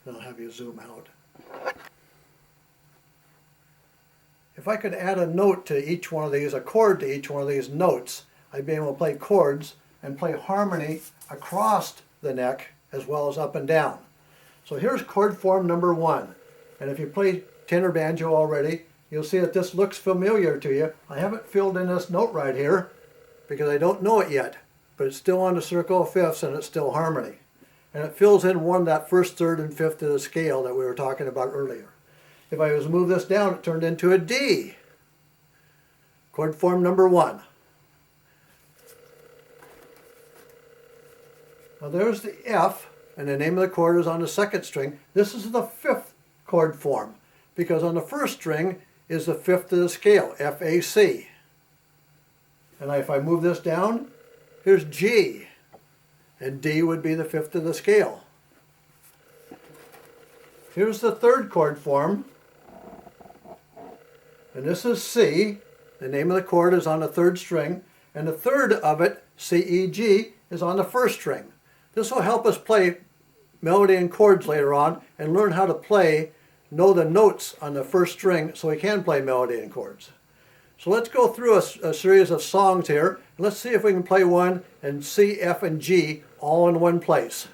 And I'll have you zoom out. If I could add a note to each one of these, a chord to each one of these notes, I'd be able to play chords and play harmony across the neck as well as up and down. So here's chord form number 1. And if you play tenor banjo already, you'll see that this looks familiar to you. I haven't filled in this note right here because I don't know it yet, but it's still on the circle of fifths and it's still harmony. And it fills in that first, third, and fifth of the scale that we were talking about earlier. If I was to move this down, it turned into a D. Chord form number 1. Now there's the F, and the name of the chord is on the second string. This is the 5th chord form, because on the first string is the 5th of the scale, F, A, C. And if I move this down, here's G, and D would be the 5th of the scale. Here's the 3rd chord form, and this is C. The name of the chord is on the 3rd string, and the 3rd of it, C, E, G, is on the 1st string. This will help us play melody and chords later on and learn how to know the notes on the 1st string so we can play melody and chords. So let's go through a series of songs here. Let's see if we can play one and C, F, and G all in one place.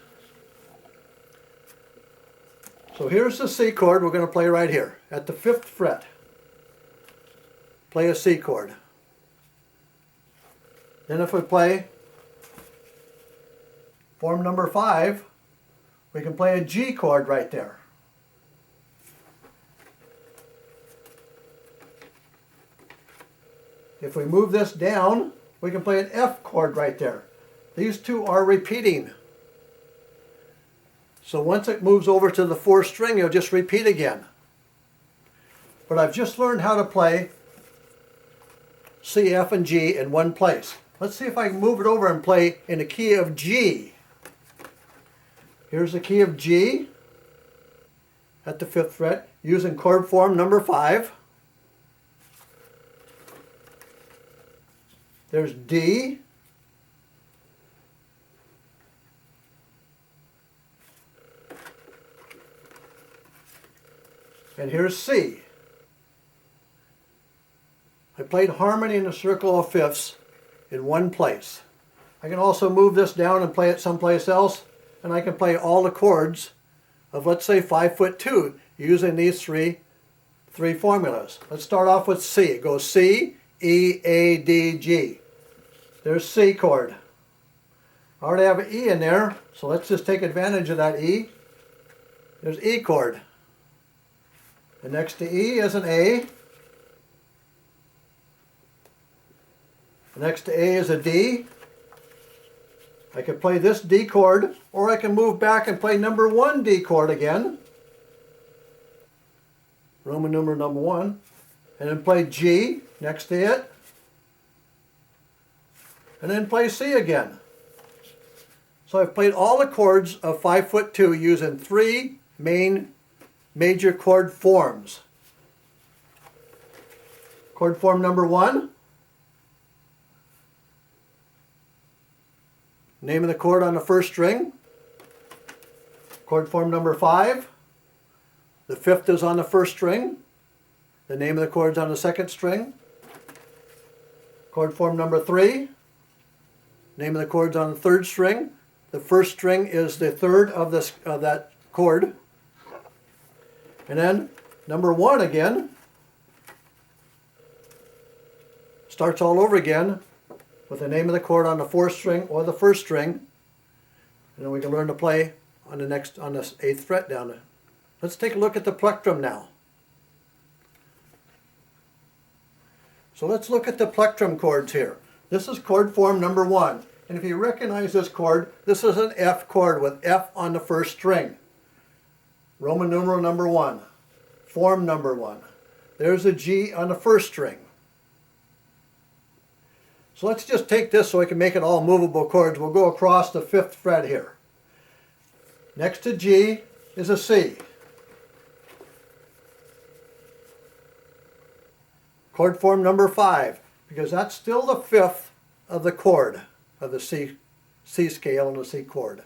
So here's the C chord we're going to play right here at the 5th fret. Play a C chord. Then if we play form number 5, we can play a G chord right there. If we move this down, we can play an F chord right there. These two are repeating. So once it moves over to the 4th string, you'll just repeat again. But I've just learned how to play C, F, and G in one place. Let's see if I can move it over and play in the key of G. Here's the key of G at the 5th fret using chord form number 5. There's D. And here's C. I played harmony in a circle of fifths in one place. I can also move this down and play it someplace else, and I can play all the chords of, let's say, 5'2" using these three formulas. Let's start off with C. It goes C, E, A, D, G. There's C chord. I already have an E in there, so let's just take advantage of that E. There's E chord. And next to E is an A. Next to A is a D. I can play this D chord, or I can move back and play number 1 D chord again. Roman numeral number 1. And then play G next to it. And then play C again. So I've played all the chords of 5'2" using 3 major chord forms. Chord form number 1. Name of the chord on the 1st string. Chord form number 5. The 5th is on the 1st string. The name of the chord is on the 2nd string. Chord form number 3. Name of the chord is on the 3rd string. The 1st string is the 3rd of that chord. And then number 1 again starts all over again with the name of the chord on the 4th string or the 1st string, and then we can learn to play on the 8th fret down there. Let's take a look at the plectrum now. So let's look at the plectrum chords here. This is chord form number 1, and if you recognize this chord, this is an F chord with F on the 1st string. Roman numeral number 1, form number 1. There's a G on the 1st string. So let's just take this so we can make it all movable chords. We'll go across the 5th fret here. Next to G is a C. Chord form number 5, because that's still the 5th of the chord of the C scale and the C chord.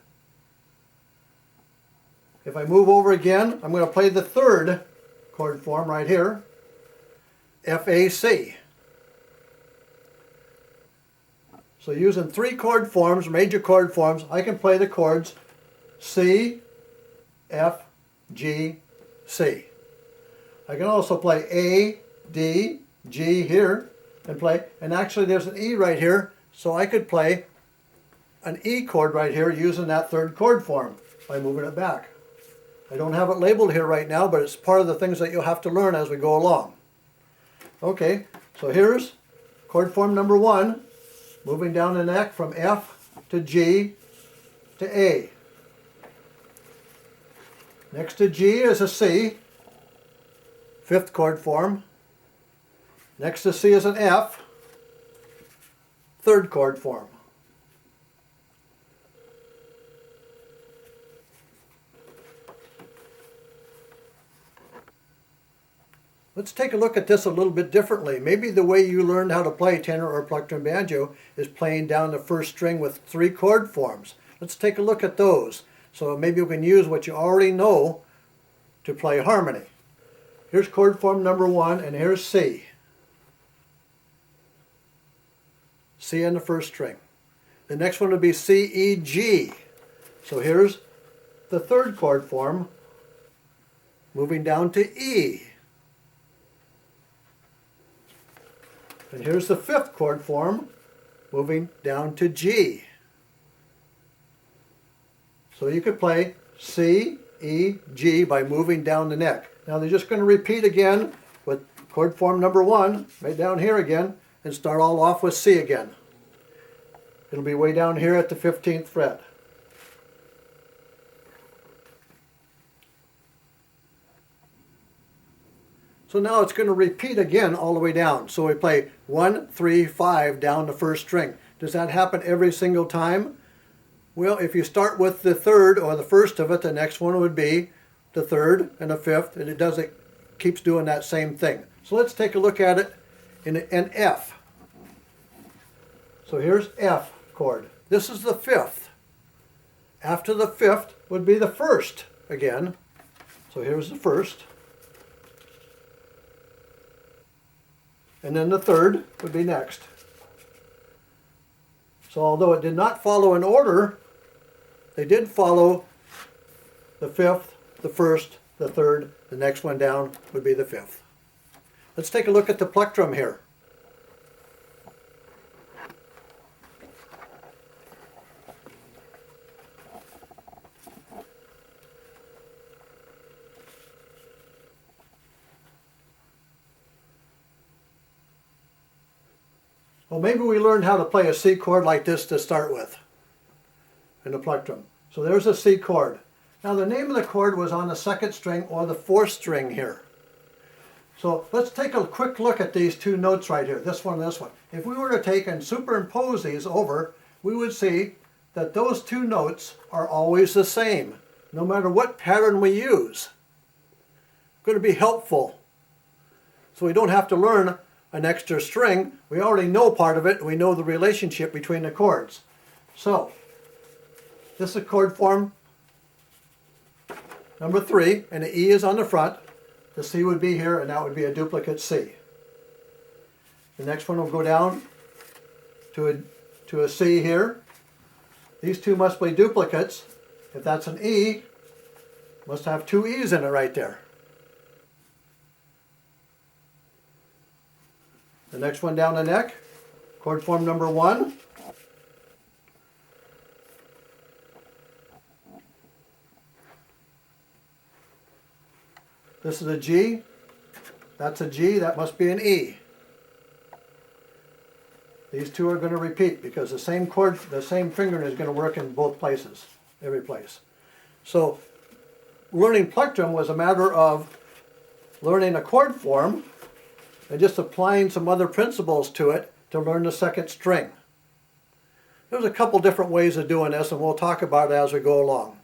If I move over again, I'm going to play the third chord form right here, F-A-C. So using three chord forms, major chord forms, I can play the chords C, F, G, C. I can also play A, D, G here, and play, and actually there's an E right here, so I could play an E chord right here using that third chord form by moving it back. I don't have it labeled here right now, but it's part of the things that you'll have to learn as we go along. Okay, so here's chord form number 1, moving down the neck from F to G to A. Next to G is a C, 5th chord form. Next to C is an F, 3rd chord form. Let's take a look at this a little bit differently. Maybe the way you learned how to play tenor or plectrum banjo is playing down the first string with 3 chord forms. Let's take a look at those. So maybe you can use what you already know to play harmony. Here's chord form number 1, and here's C. C on the first string. The next one would be C, E, G. So here's the 3rd chord form, moving down to E. And here's the 5th chord form, moving down to G. So you could play C, E, G by moving down the neck. Now they're just going to repeat again with chord form number 1, right down here again, and start all off with C again. It'll be way down here at the 15th fret. So now it's going to repeat again all the way down. So we play 1, 3, 5 down the first string. Does that happen every single time? Well, if you start with the 3rd or the first of it, the next one would be the 3rd and the 5th, and it keeps doing that same thing. So let's take a look at it in an F. So here's F chord. This is the 5th. After the 5th would be the 1st again. So here's the 1st. And then the 3rd would be next. So although it did not follow in order, they did follow the 5th, the 1st, the 3rd, the next one down would be the 5th. Let's take a look at the plectrum here. Well, maybe we learned how to play a C chord like this to start with in the plectrum. So there's a C chord. Now the name of the chord was on the 2nd string or the 4th string here. So let's take a quick look at these 2 notes right here, this one and this one. If we were to take and superimpose these over, we would see that those 2 notes are always the same, no matter what pattern we use. It's going to be helpful. So we don't have to learn an extra string. We already know part of it. We know the relationship between the chords. So this is chord form number 3, and the E is on the front. The C would be here, and that would be a duplicate C. The next one will go down to a C here. These 2 must be duplicates. If that's an E, must have 2 E's in it right there. The next one down the neck, chord form number 1. This is a G, that's a G, that must be an E. These 2 are going to repeat because the same chord, the same finger is going to work in both places, every place. So learning plectrum was a matter of learning a chord form and just applying some other principles to it to learn the 2nd string. There's a couple different ways of doing this, and we'll talk about it as we go along.